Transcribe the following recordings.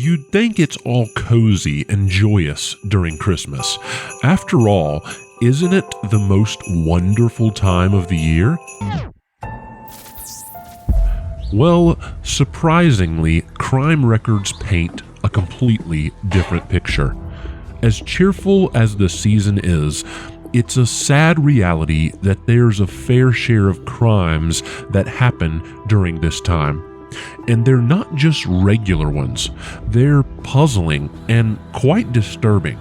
You'd think it's all cozy and joyous during Christmas. After all, isn't it the most wonderful time of the year? Well, surprisingly, crime records paint a completely different picture. As cheerful as the season is, it's a sad reality that there's a fair share of crimes that happen during this time. And they're not just regular ones, they're puzzling and quite disturbing.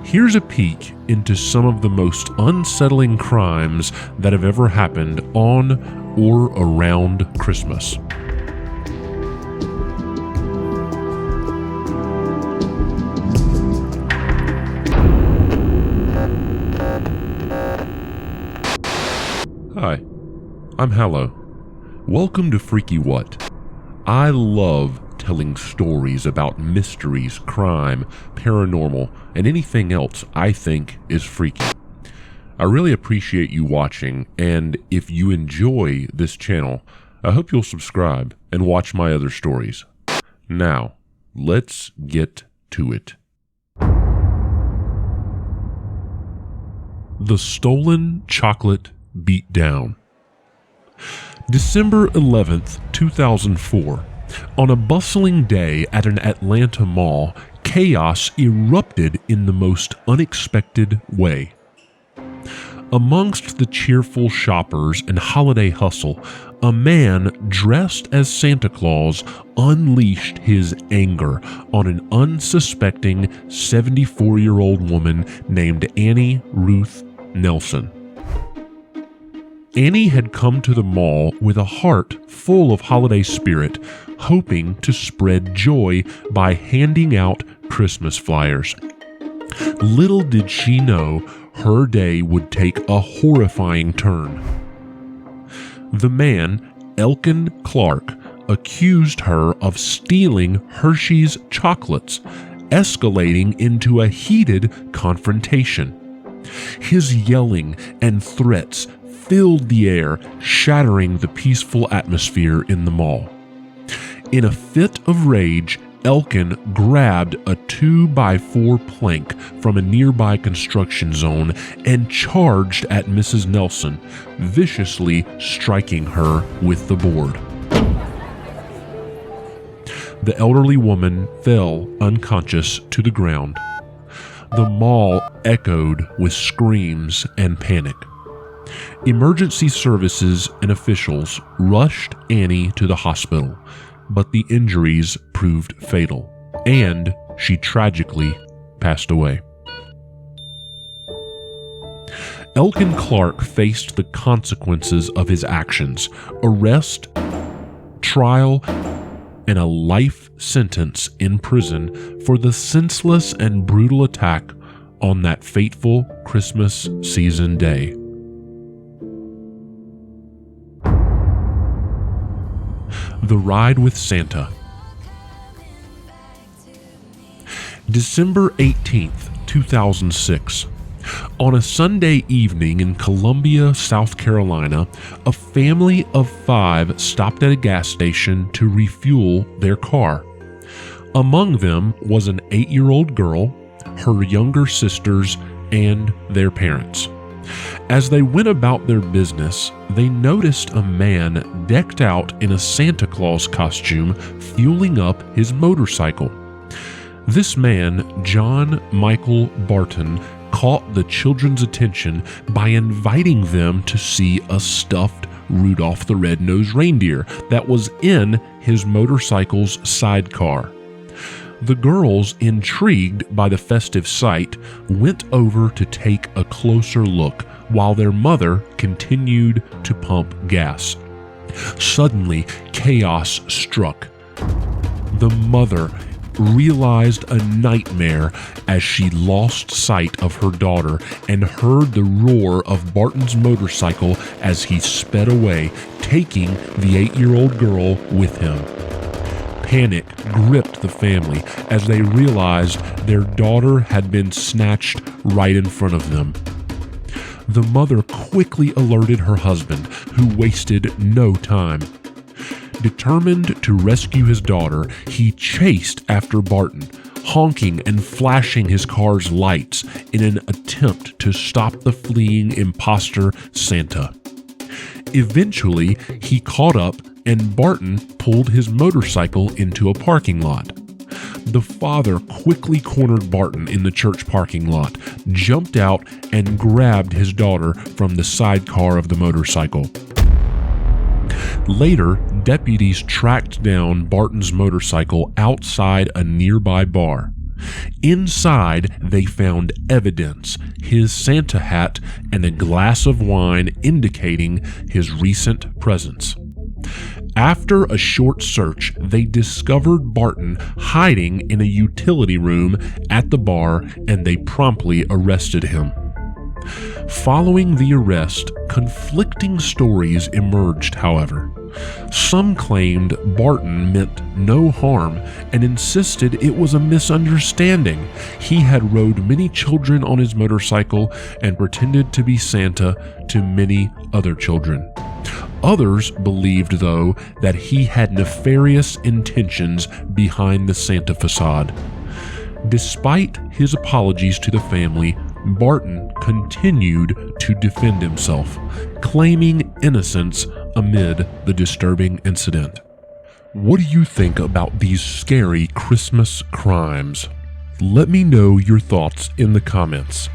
Here's a peek into some of the most unsettling crimes that have ever happened on or around Christmas. Hi, I'm Hallow. Welcome to Freaky What. I love telling stories about mysteries, crime, paranormal, and anything else I think is freaky. I really appreciate you watching, and if you enjoy this channel, I hope you'll subscribe and watch my other stories. Now, let's get to it. The Stolen Chocolate Beatdown. December 11th, 2004. On a bustling day at an Atlanta mall, chaos erupted in the most unexpected way. Amongst the cheerful shoppers and holiday hustle, a man dressed as Santa Claus unleashed his anger on an unsuspecting 74-year-old woman named Annie Ruth Nelson. Annie had come to the mall with a heart full of holiday spirit, hoping to spread joy by handing out Christmas flyers. Little did she know her day would take a horrifying turn. The man, Elkin Clark, accused her of stealing Hershey's chocolates, escalating into a heated confrontation. His yelling and threats filled the air, shattering the peaceful atmosphere in the mall. In a fit of rage, Elkin grabbed a 2x4 plank from a nearby construction zone and charged at Mrs. Nelson, viciously striking her with the board. The elderly woman fell unconscious to the ground. The mall echoed with screams and panic. Emergency services and officials rushed Annie to the hospital, but the injuries proved fatal, and she tragically passed away. Elkin Clark faced the consequences of his actions: arrest, trial, and a life sentence in prison for the senseless and brutal attack on that fateful Christmas season day. The Ride with Santa. December 18th, 2006. On a Sunday evening in Columbia, South Carolina, a family of 5 stopped at a gas station to refuel their car. Among them was an 8-year-old girl, her younger sisters, and their parents. As they went about their business, they noticed a man decked out in a Santa Claus costume fueling up his motorcycle. This man, John Michael Barton, caught the children's attention by inviting them to see a stuffed Rudolph the Red-Nosed Reindeer that was in his motorcycle's sidecar. The girls, intrigued by the festive sight, went over to take a closer look while their mother continued to pump gas. Suddenly, chaos struck. The mother realized a nightmare as she lost sight of her daughter and heard the roar of Barton's motorcycle as he sped away, taking the 8-year-old girl with him. Panic gripped the family as they realized their daughter had been snatched right in front of them. The mother quickly alerted her husband, who wasted no time. Determined to rescue his daughter, he chased after Barton, honking and flashing his car's lights in an attempt to stop the fleeing imposter Santa. Eventually, he caught up and Barton pulled his motorcycle into a parking lot. The father quickly cornered Barton in the church parking lot, jumped out, and grabbed his daughter from the sidecar of the motorcycle. Later, deputies tracked down Barton's motorcycle outside a nearby bar. Inside, they found evidence: his Santa hat and a glass of wine indicating his recent presence. After a short search, they discovered Barton hiding in a utility room at the bar, and they promptly arrested him. Following the arrest, conflicting stories emerged, however. Some claimed Barton meant no harm and insisted it was a misunderstanding. He had rode many children on his motorcycle and pretended to be Santa to many other children. Others believed, though, that he had nefarious intentions behind the Santa facade. Despite his apologies to the family, Barton continued to defend himself, claiming innocence amid the disturbing incident. What do you think about these scary Christmas crimes? Let me know your thoughts in the comments.